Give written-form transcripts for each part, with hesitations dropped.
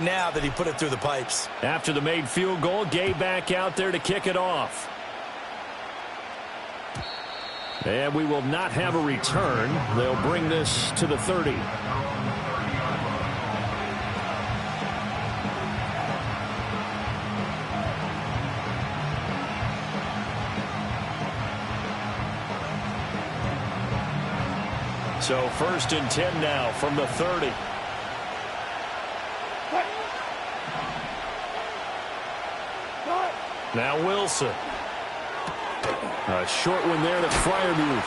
great now that he put it through the pipes. After the made field goal, Gay back out there to kick it off. And we will not have a return. They'll bring this to the 30. So 1st and 10 now from the 30. Now Wilson. A short one there to Freiermuth.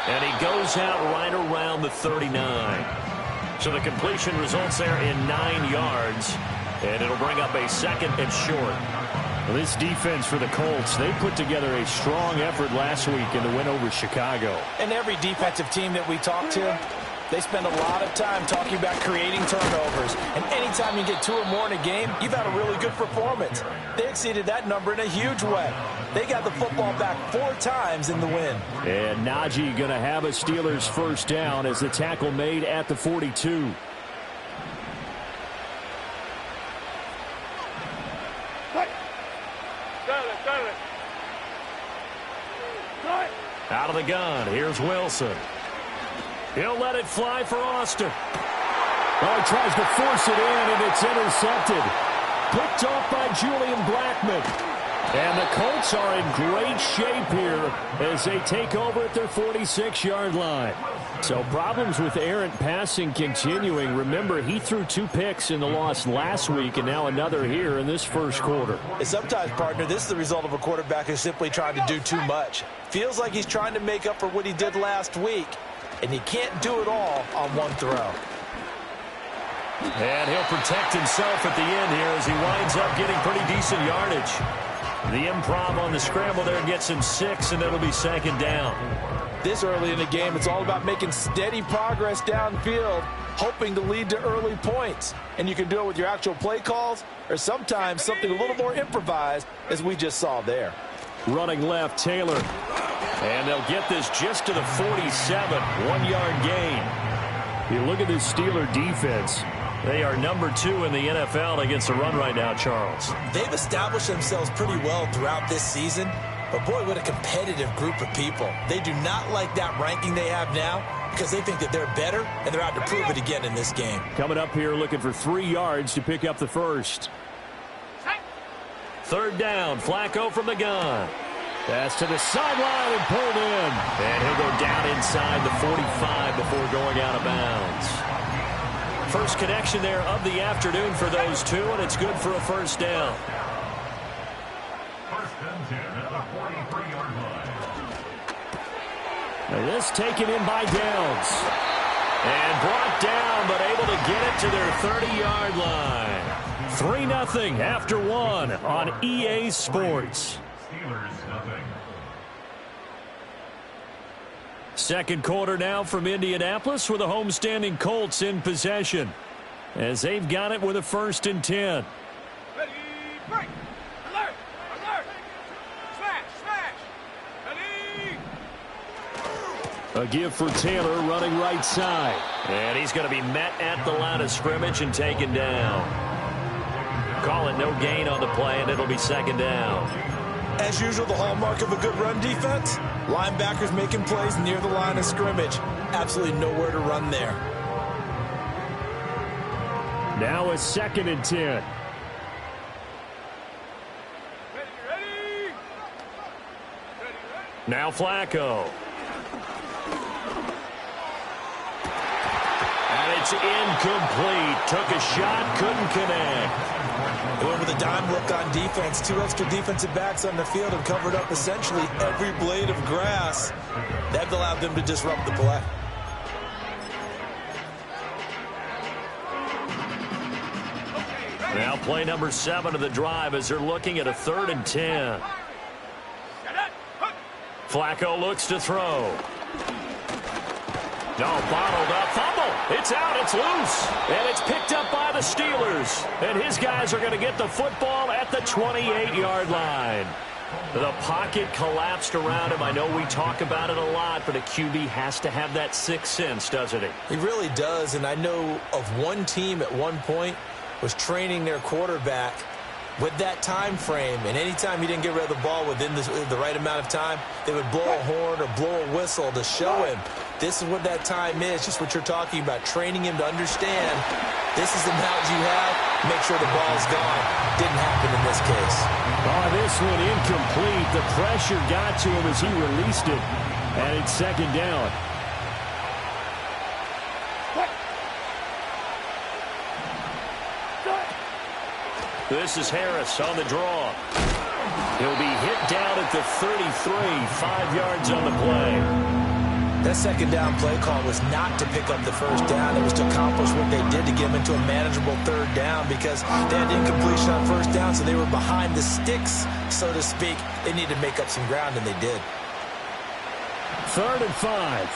And he goes out right around the 39. So the completion results there in 9 yards. And it'll bring up a 2nd and short. Well, this defense for the Colts, they put together a strong effort last week in the win over Chicago. And every defensive team that we talk to, they spend a lot of time talking about creating turnovers. And anytime you get 2 or more in a game, you've had a really good performance. They exceeded that number in a huge way. They got the football back 4 times in the win. And Najee going to have a Steelers first down as the tackle made at the 42. Out of the gun, here's Wilson. He'll let it fly for Austin. Oh, he tries to force it in, and it's intercepted. Picked off by Julian Blackmon. And the Colts are in great shape here as they take over at their 46-yard line. So problems with errant passing continuing. Remember, he threw 2 picks in the loss last week and now another here in this first quarter. And sometimes, partner, this is the result of a quarterback who's simply trying to do too much. Feels like he's trying to make up for what he did last week, and he can't do it all on one throw. And he'll protect himself at the end here as he winds up getting pretty decent yardage. The improv on the scramble there gets him 6, and it'll be 2nd down. This early in the game, it's all about making steady progress downfield, hoping to lead to early points. And you can do it with your actual play calls or sometimes something a little more improvised, as we just saw there. Running left, Taylor. And they'll get this just to the 47, 1-yard gain. You look at this Steeler defense. They are number 2 in the NFL against the run right now, Charles. They've established themselves pretty well throughout this season. But, boy, what a competitive group of people. They do not like that ranking they have now because they think that they're better, and they're out to prove it again in this game. Coming up here looking for 3 yards to pick up the first. 3rd down, Flacco from the gun. Pass to the sideline and pulled in. And he'll go down inside the 45 before going out of bounds. First connection there of the afternoon for those 2, and it's good for a first down. And this taken in by Downs. And brought down, but able to get it to their 30-yard line. 3-0 after 1 on EA Sports. Second quarter now from Indianapolis with the homestanding Colts in possession as they've got it with a 1st and 10. Ready, break. Alert, alert. Smash, smash. Ready. A give for Taylor running right side. And he's going to be met at the line of scrimmage and taken down. Call it no gain on the play, and it'll be 2nd down. As usual, the hallmark of a good run defense, linebackers making plays near the line of scrimmage. Absolutely nowhere to run there. Now a 2nd and 10. Ready, ready. Now Flacco. And it's incomplete. Took a shot, couldn't connect. They went with a dime look on defense. 2 extra defensive backs on the field and covered up essentially every blade of grass. That allowed them to disrupt the play. Now play number 7 of the drive as they're looking at a 3rd and 10. Flacco looks to throw. No, bottled up. Fumble. It's out. It's loose. And it's picked up by the Steelers. And his guys are going to get the football at the 28-yard line. The pocket collapsed around him. I know we talk about it a lot, but a QB has to have that sixth sense, doesn't he? He really does, and I know of one team at one point was training their quarterback with that time frame, and anytime he didn't get rid of the ball within the right amount of time, they would blow a horn or blow a whistle to show him this is what that time is, just what you're talking about, training him to understand this is the amount you have, make sure the ball's gone. Didn't happen in this case. Oh, this one incomplete. The pressure got to him as he released it, and it's second down. This is Harris on the draw. He'll be hit down at the 33, 5 yards on the play. That second down play call was not to pick up the first down. It was to accomplish what they did to get them into a manageable third down because they had incompletion on first down, so they were behind the sticks, so to speak. They needed to make up some ground, and they did. 3rd and 5.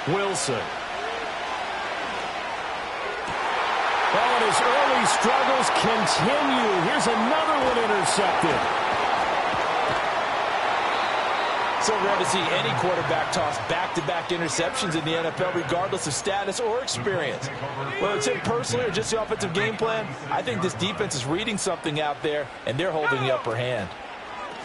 Wilson. Oh, and his early struggles continue. Here's another one intercepted. So rare to see any quarterback toss back-to-back interceptions in the NFL, regardless of status or experience. Whether it's him personally or just the offensive game plan, I think this defense is reading something out there, and they're holding the upper hand.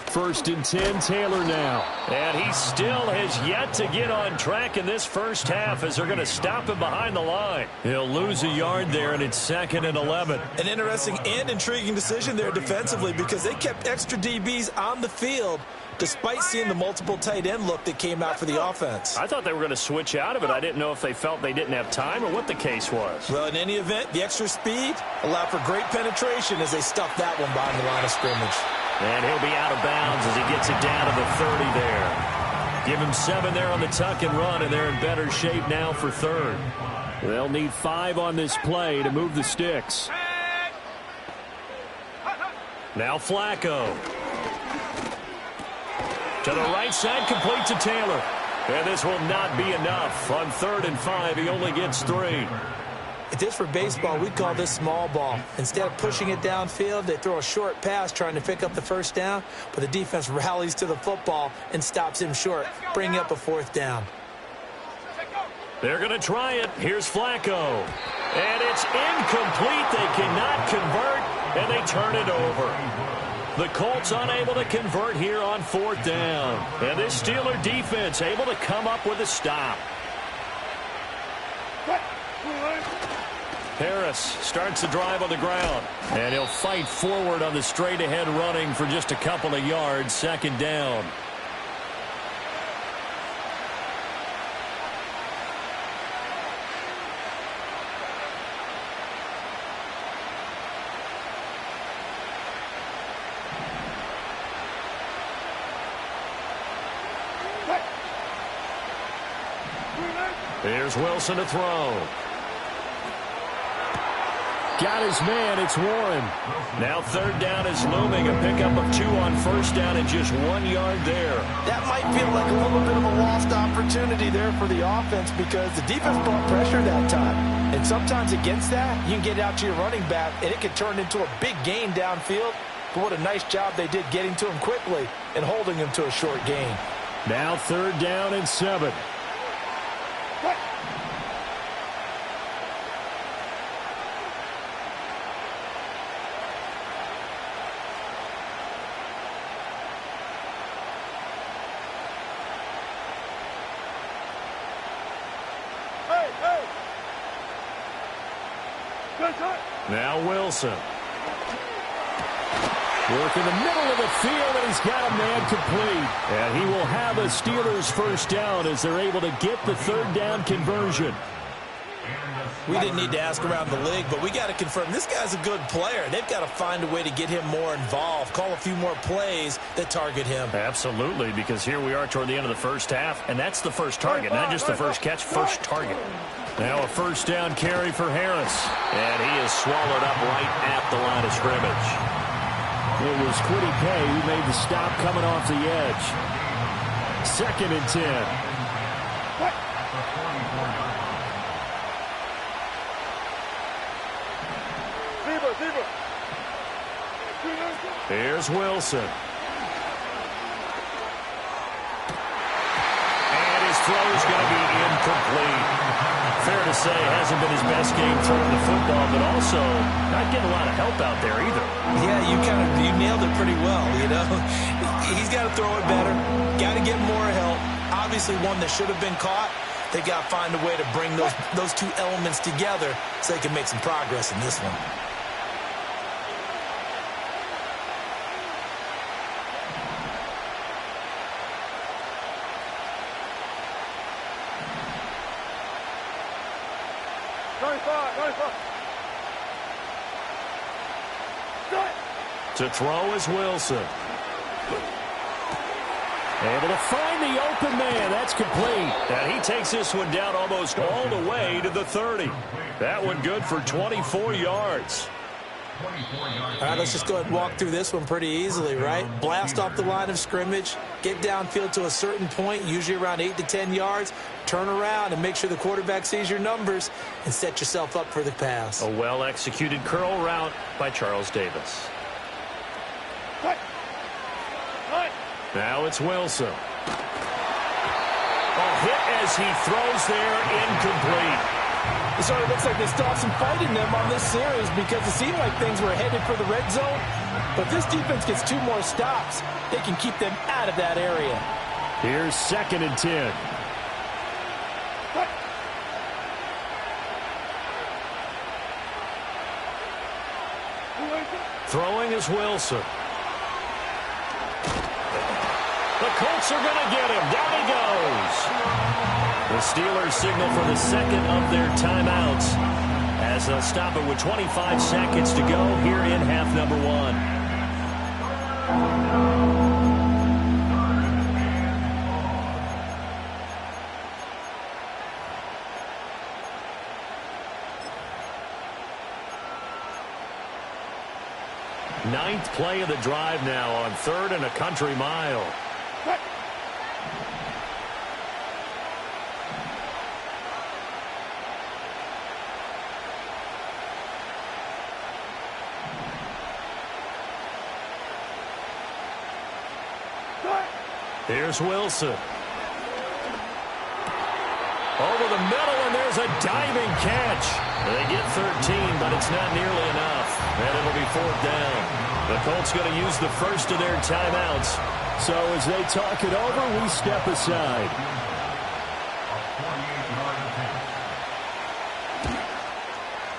1st and 10, Taylor now. And he still has yet to get on track in this first half as they're going to stop him behind the line. He'll lose a yard there, and it's 2nd and 11. An interesting and intriguing decision there defensively because they kept extra DBs on the field despite seeing the multiple tight end look that came out for the offense. I thought they were going to switch out of it. I didn't know if they felt they didn't have time or what the case was. Well, in any event, the extra speed allowed for great penetration as they stuffed that one behind the line of scrimmage. And he'll be out of bounds as he gets it down to the 30 there. Give him 7 there on the tuck and run, and they're in better shape now for 3rd. They'll need 5 on this play to move the sticks. Now Flacco. To the right side, complete to Taylor. And this will not be enough. On 3rd and 5, he only gets 3. If this were baseball, we'd call this small ball. Instead of pushing it downfield, they throw a short pass trying to pick up the first down, but the defense rallies to the football and stops him short, bringing up a 4th down. They're going to try it. Here's Flacco. And it's incomplete. They cannot convert, and they turn it over. The Colts unable to convert here on 4th down. And this Steeler defense able to come up with a stop. Harris starts the drive on the ground. And he'll fight forward on the straight-ahead running for just a couple of yards. 2nd down. Here's Wilson to throw. Got his man. It's Warren. Now 3rd down is looming. A pickup of 2 on 1st down and just 1 yard there. That might feel like a little bit of a lost opportunity there for the offense because the defense brought pressure that time. And sometimes against that, you can get out to your running back, and it can turn into a big gain downfield. But what a nice job they did getting to him quickly and holding him to a short gain. Now 3rd down and 7. Now Wilson. Work in the middle of the field, and he's got a man complete. And he will have a Steelers 1st down as they're able to get the 3rd down conversion. We didn't need to ask around the league, but we got to confirm this guy's a good player. They've got to find a way to get him more involved, call a few more plays that target him. Absolutely, because here we are toward the end of the first half, and that's the first target, not just the first catch, first target. Now a 1st down carry for Harris. And he is swallowed up right at the line of scrimmage. It was Quiddy Pay who made the stop coming off the edge. 2nd and 10. Here's Wilson. And his throw is going to be incomplete. Fair to say, hasn't been his best game throwing the football, but also not getting a lot of help out there either. Yeah, you nailed it pretty well, you know. He's got to throw it better, got to get more help. Obviously one that should have been caught. They got to find a way to bring those two elements together so they can make some progress in this one. To throw is Wilson. Able to find the open man. That's complete. And he takes this one down almost all the way to the 30. That one good for 24 yards. All right, let's just go ahead and walk through this one pretty easily, right? Blast off the line of scrimmage, get downfield to a certain point, usually around 8 to 10 yards, turn around and make sure the quarterback sees your numbers and set yourself up for the pass. A well-executed curl route by Charles Davis. Now it's Wilson. A hit as he throws there, incomplete. It sort of looks like they still have some fight in them on this series because it seemed like things were headed for the red zone. But this defense gets 2 more stops. They can keep them out of that area. Here's 2nd and 10. Throwing is Wilson. The Colts are going to get him. Down he goes. The Steelers signal for the second of their timeouts as they'll stop it with 25 seconds to go here in half number 1. Ninth play of the drive now on 3rd and a country mile. Here's Wilson. Over the middle, and there's a diving catch. They get 13, but it's not nearly enough. And it'll be 4th down. The Colts going to use the first of their timeouts. So as they talk it over, we step aside.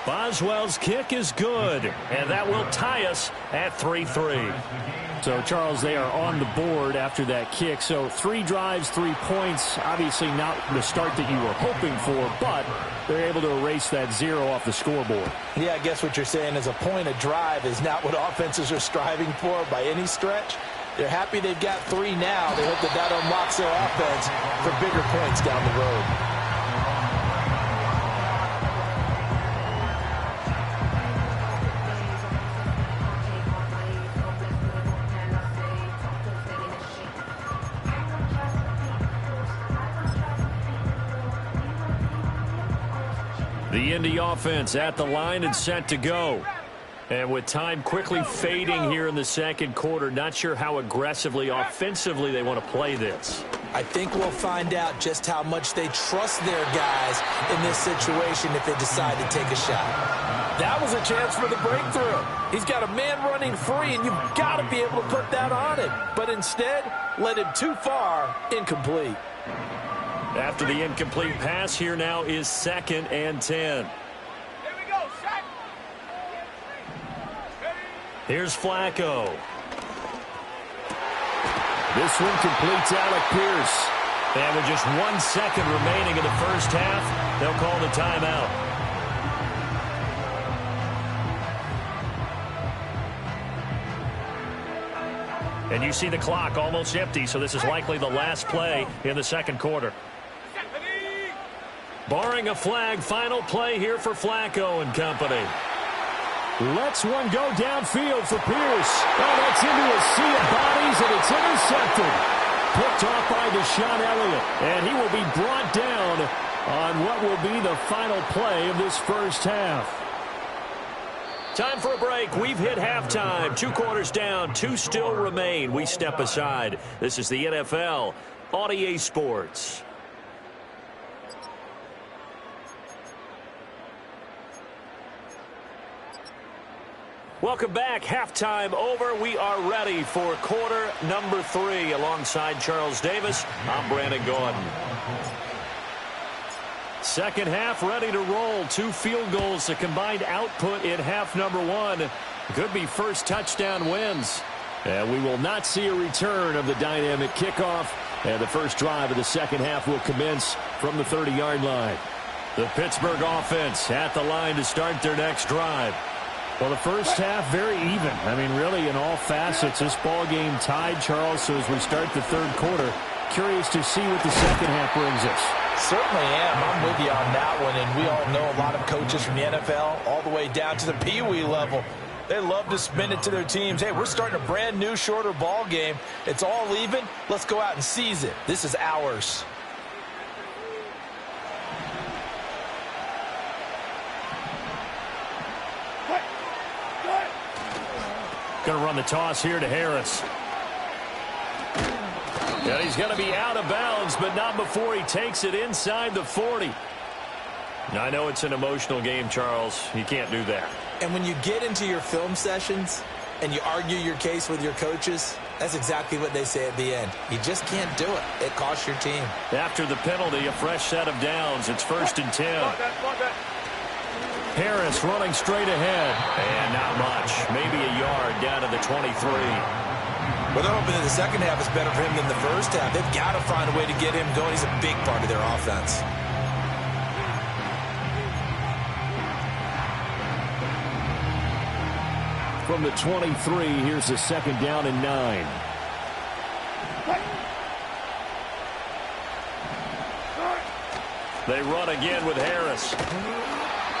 Boswell's kick is good, and that will tie us at 3-3. So, Charles, they are on the board after that kick. So 3 drives, 3 points. Obviously not the start that you were hoping for, but they're able to erase that 0 off the scoreboard. Yeah, I guess what you're saying is a point a drive is not what offenses are striving for by any stretch. They're happy they've got 3 now. They hope that unlocks their offense for bigger points down the road. The Indy offense at the line and set to go. And with time quickly fading here in the second quarter, not sure how aggressively, offensively they want to play this. I think we'll find out just how much they trust their guys in this situation if they decide to take a shot. That was a chance for the breakthrough. He's got a man running free, and you've got to be able to put that on him. But instead, led him too far, incomplete. After the incomplete pass, here now is 2nd and 10. Here we go, set. Here's Flacco. This one completes Alec Pierce. And with just 1 second remaining in the first half, they'll call the timeout. And you see the clock almost empty, so this is likely the last play in the second quarter. Barring a flag, final play here for Flacco and company. Lets one go downfield for Pierce. Oh, that's into a sea of bodies, and it's intercepted. Picked off by Deshaun Elliott, and he will be brought down on what will be the final play of this first half. Time for a break. We've hit halftime. 2 quarters down, 2 still remain. We step aside. This is the NFL on EA Sports. Welcome back. Halftime over. We are ready for quarter number 3. Alongside Charles Davis, I'm Brandon Gordon. Second half ready to roll. 2 field goals, the combined output in half number 1. Could be first touchdown wins. And we will not see a return of the dynamic kickoff. And the first drive of the second half will commence from the 30-yard line. The Pittsburgh offense at the line to start their next drive. Well, the first half, very even. I mean, really, in all facets, this ball game tied, Charles. So as we start the third quarter, curious to see what the second half brings us. Certainly am. I'm with you on that one. And we all know a lot of coaches from the NFL all the way down to the Pee Wee level. They love to spin it to their teams. Hey, we're starting a brand new, shorter ball game. It's all even. Let's go out and seize it. This is ours. Going to run the toss here to Harris. And he's going to be out of bounds, but not before he takes it inside the 40. Now, I know it's an emotional game, Charles. You can't do that. And when you get into your film sessions and you argue your case with your coaches, that's exactly what they say at the end. You just can't do it. It costs your team. After the penalty, a fresh set of downs. It's 1st and 10. Harris running straight ahead. And not much. Maybe a yard down to the 23. Well, they're hoping that the second half is better for him than the first half. They've got to find a way to get him going. He's a big part of their offense. From the 23, here's the second down and 9. They run again with Harris.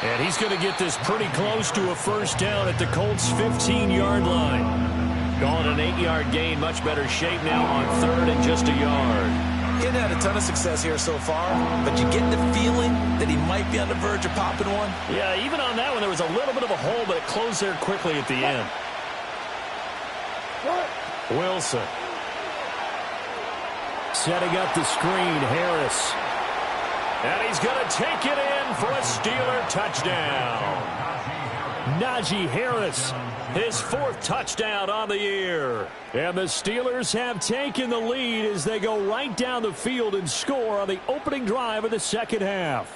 And he's going to get this pretty close to a first down at the Colts' 15-yard line. Calling an 8-yard gain, much better shape now on 3rd and just a yard. He hasn't had a ton of success here so far, but you get the feeling that he might be on the verge of popping one. Yeah, even on that one, there was a little bit of a hole, but it closed there quickly at the end. Wilson. Setting up the screen, Harris. And he's going to take it in for a Steeler touchdown. Najee Harris, his 4th touchdown on the year. And the Steelers have taken the lead as they go right down the field and score on the opening drive of the second half.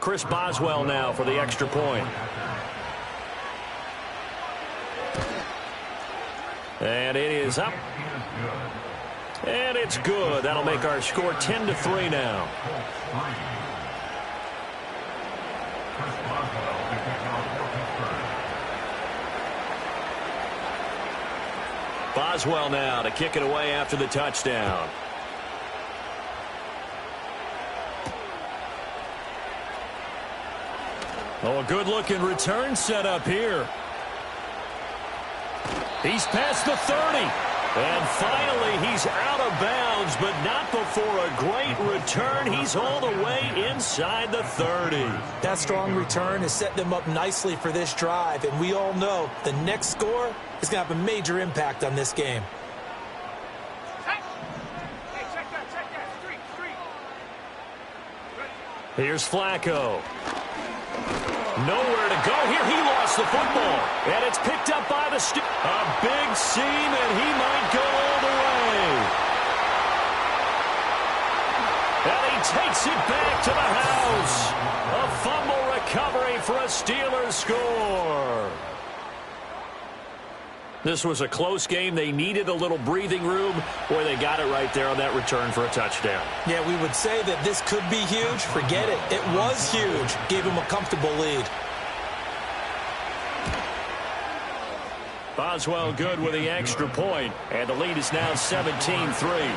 Chris Boswell now for the extra point. And it is up. And it's good. That'll make our score 10-3 now. Boswell now to kick it away after the touchdown. Oh, a good-looking return set up here. He's past the 30. And finally, he's out of bounds, but not before a great return. He's all the way inside the 30. That strong return has set them up nicely for this drive, and we all know the next score is going to have a major impact on this game. Hey, check that. Street. Here's Flacco. Nowhere to go here. He lost the football. And it's picked up by the Steelers. A big seam, and he might go all the way. And he takes it back to the house. A fumble recovery for a Steelers score. This was a close game. They needed a little breathing room. Boy, they got it right there on that return for a touchdown. Yeah, we would say that this could be huge. Forget it. It was huge. Gave him a comfortable lead. Boswell good with the extra point, and the lead is now 17-3.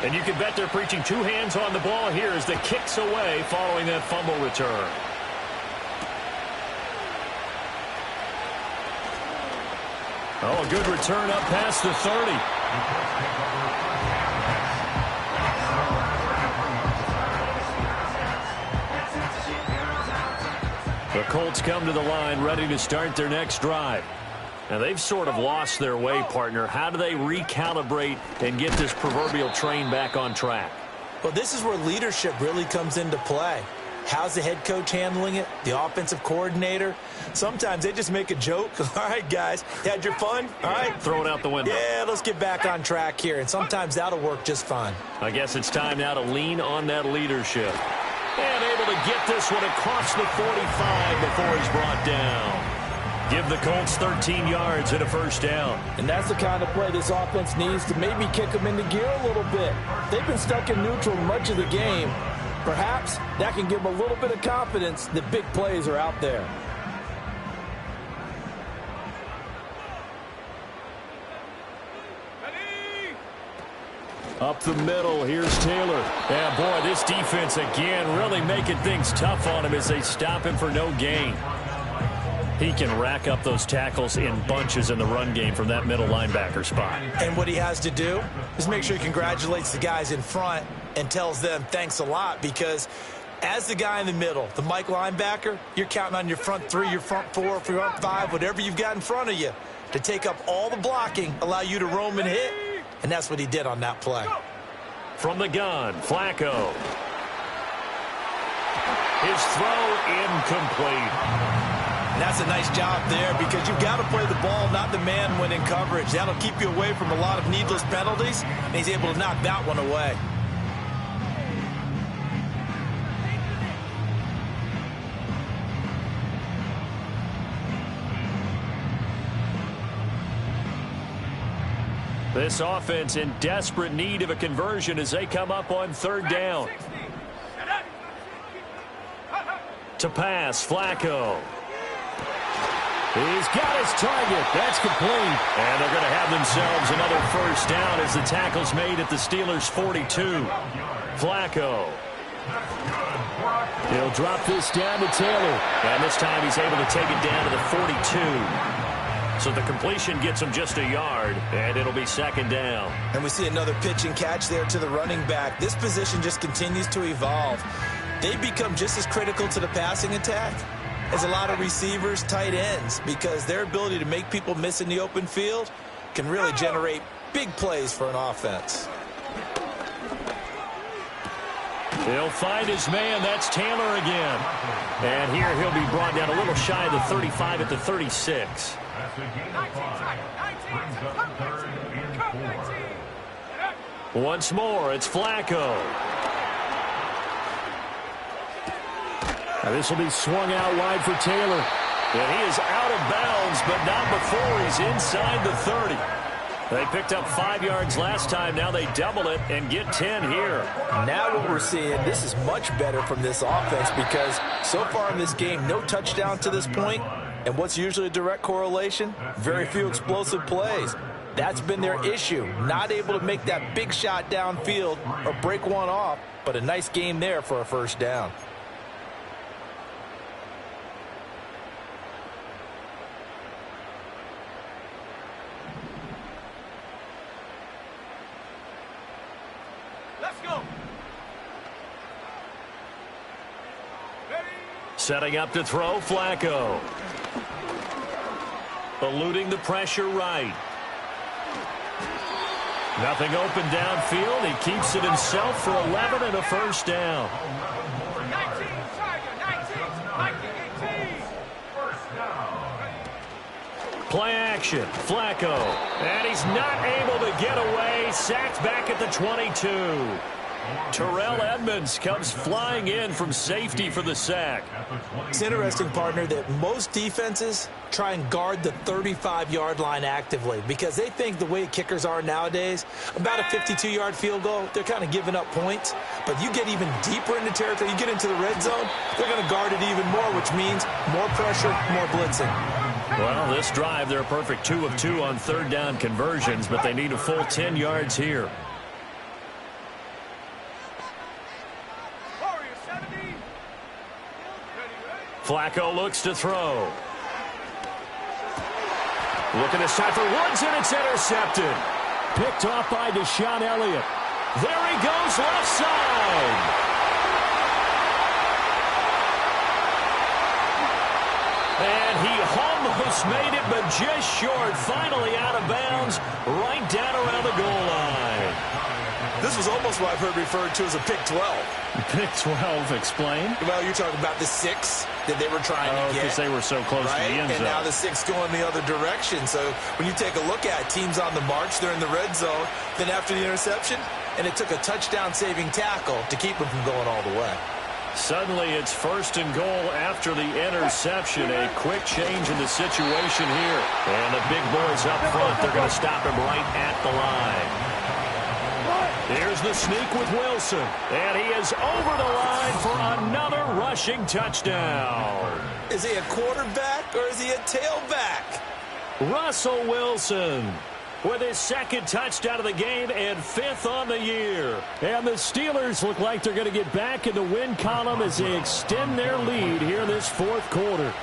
And you can bet they're preaching 2 hands on the ball here as the kick's away following that fumble return. Oh, a good return up past the 30. The Colts come to the line ready to start their next drive. Now, they've sort of lost their way, partner. How do they recalibrate and get this proverbial train back on track? Well, this is where leadership really comes into play. How's the head coach handling it? The offensive coordinator? Sometimes they just make a joke. All right, guys, you had your fun? All right. Throw it out the window. Yeah, let's get back on track here. And sometimes that'll work just fine. I guess it's time now to lean on that leadership. And able to get this one across the 45 before he's brought down. Give the Colts 13 yards and a first down. And that's the kind of play this offense needs to maybe kick them into gear a little bit. They've been stuck in neutral much of the game. Perhaps that can give them a little bit of confidence that big plays are out there. Up the middle, here's Taylor. And boy, this defense again really making things tough on him as they stop him for no gain. He can rack up those tackles in bunches in the run game from that middle linebacker spot. And what he has to do is make sure he congratulates the guys in front and tells them thanks a lot, because as the guy in the middle, the Mike linebacker, you're counting on your front three, your front four, front five, whatever you've got in front of you to take up all the blocking, allow you to roam and hit, and that's what he did on that play. From the gun, Flacco. His throw incomplete. And that's a nice job there, because you've got to play the ball, not the man when in coverage. That'll keep you away from a lot of needless penalties, and he's able to knock that one away. This offense in desperate need of a conversion as they come up on third down. To pass, Flacco. He's got his target. That's complete. And they're going to have themselves another first down as the tackle's made at the Steelers' 42. Flacco. He'll drop this down to Taylor. And this time he's able to take it down to the 42. So the completion gets him just a yard, and it'll be second down. And we see another pitch and catch there to the running back. This position just continues to evolve. They become just as critical to the passing attack as a lot of receivers, tight ends, because their ability to make people miss in the open field can really generate big plays for an offense. He'll find his man. That's Taylor again. And here he'll be brought down a little shy of the 35 at the 36. Once more, it's Flacco. Now this will be swung out wide for Taylor. And he is out of bounds, but not before he's inside the 30. They picked up 5 yards last time. Now they double it and get 10 here. Now what we're seeing, this is much better from this offense, because so far in this game, no touchdown to this point. And what's usually a direct correlation? Very few explosive plays. That's been their issue. Not able to make that big shot downfield or break one off, but a nice game there for a first down. Let's go. Setting up to throw, Flacco. Eluding the pressure right. Nothing open downfield. He keeps it himself for 11 and a first down. 19, Tiger, 19, 18. First down. Play action, Flacco. And he's not able to get away. Sacked back at the 22. Terrell Edmonds comes flying in from safety for the sack. It's interesting, partner, that most defenses try and guard the 35-yard line actively, because they think the way kickers are nowadays, about a 52-yard field goal, they're kind of giving up points. But you get even deeper into territory, you get into the red zone, they're going to guard it even more, which means more pressure, more blitzing. Well, this drive, they're a perfect 2 of 2 on third down conversions, but they need a full 10 yards here. Flacco looks to throw. Looking this time for Woods, and it's intercepted. Picked off by Deshaun Elliott. There he goes, left side. And he almost Almost made it, but just short. Finally out of bounds, right down around the goal line. This was almost what I've heard referred to as a pick 12. Pick 12, explain. Well, you're talking about the 6 that they were trying to get. Because they were so close to the end zone. And now the 6 going the other direction. So when you take a look at teams on the march, they're in the red zone. Then after the interception, and it took a touchdown-saving tackle to keep them from going all the way. Suddenly it's 1st and goal after the interception. A quick change in the situation here. And the big boys up front, they're going to stop him right at the line. Here's the sneak with Wilson. And he is over the line for another rushing touchdown. Is he a quarterback or is he a tailback? Russell Wilson with his 2nd touchdown of the game and 5th on the year. And the Steelers look like they're going to get back in the win column as they extend their lead here in this 4th quarter.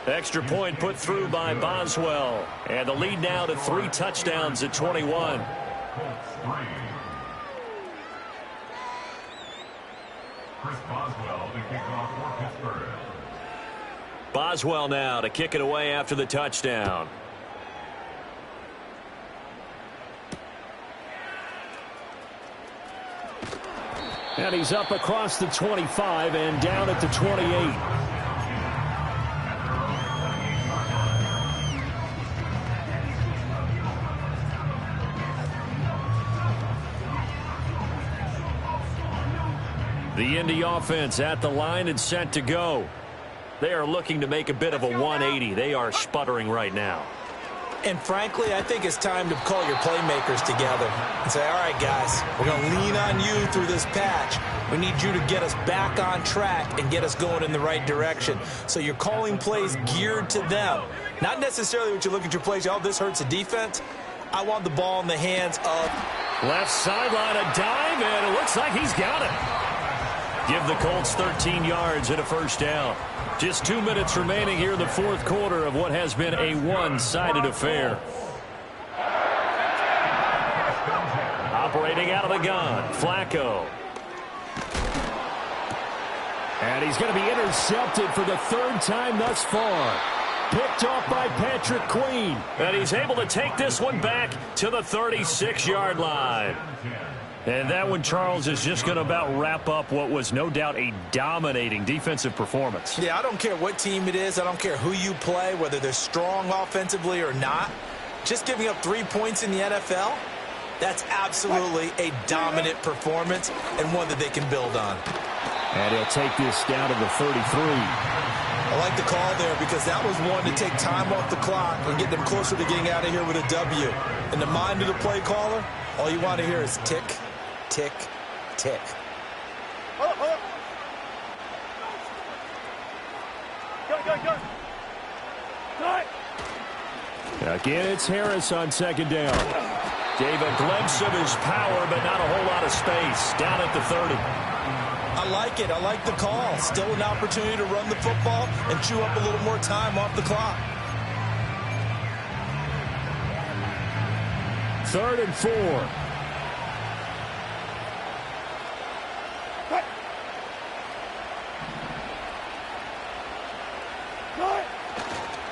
Extra point put through by Boswell. And the lead now to 3 touchdowns at 21. Chris Boswell to kick off for Pittsburgh. Boswell now to kick it away after the touchdown. And he's up across the 25 and down at the 28. The Indy offense at the line and set to go. They are looking to make a bit of a 180. They are sputtering right now. And frankly, I think it's time to call your playmakers together and say, all right, guys, we're going to lean on you through this patch. We need you to get us back on track and get us going in the right direction. So you're calling plays geared to them. Not necessarily what you look at your plays, oh, this hurts the defense. I want the ball in the hands of... Left sideline, a dive, and it looks like he's got it. Give the Colts 13 yards and a 1st down. Just 2 minutes remaining here in the 4th quarter of what has been a one-sided affair. Operating out of the gun, Flacco. And he's going to be intercepted for the 3rd time thus far. Picked off by Patrick Queen. And he's able to take this one back to the 36-yard line. And that one, Charles, is just going to about wrap up what was no doubt a dominating defensive performance. Yeah, I don't care what team it is. I don't care who you play, whether they're strong offensively or not. Just giving up 3 points in the NFL, that's absolutely a dominant performance and one that they can build on. And he'll take this down to the 33. I like the call there because that was one to take time off the clock and get them closer to getting out of here with a W. In the mind of the play caller, all you want to hear is tick, tick, tick. Again, it's Harris on 2nd down. Gave a glimpse of his power, but not a whole lot of space. Down at the 30. I like it. I like the call. Still an opportunity to run the football and chew up a little more time off the clock. 3rd and 4.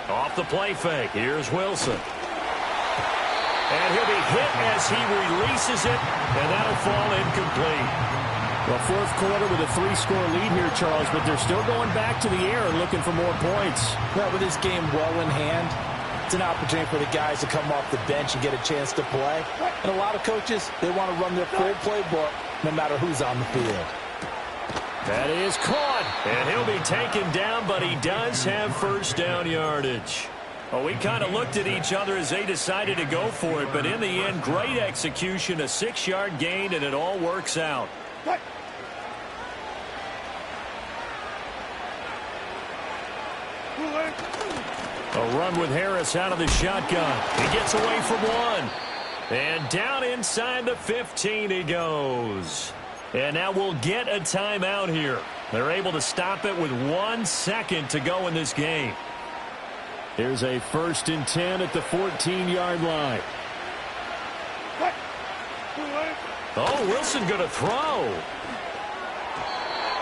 Off the play fake. Here's Wilson. And he'll be hit as he releases it, and that'll fall incomplete. Well, 4th quarter with a 3-score lead here, Charles, but they're still going back to the air and looking for more points. Well, with this game well in hand, it's an opportunity for the guys to come off the bench and get a chance to play. And a lot of coaches, they want to run their full playbook no matter who's on the field. That is caught, and he'll be taken down, but he does have 1st down yardage. Well, we kind of looked at each other as they decided to go for it, but in the end, great execution, a 6-yard gain, and it all works out. A run with Harris out of the shotgun. He gets away from one. And down inside the 15 he goes. And now we'll get a timeout here. They're able to stop it with 1 second to go in this game. Here's a 1st and 10 at the 14-yard line. Oh, Wilson going to throw.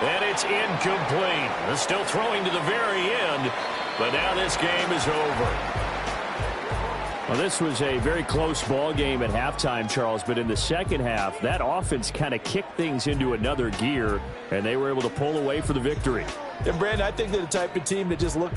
And It's incomplete. They're still throwing to the very end, but now this game is over. Well, this was a very close ball game at halftime, Charles, but in the second half, that offense kind of kicked things into another gear, and they were able to pull away for the victory. And, Brandon, I think they're the type of team that just looked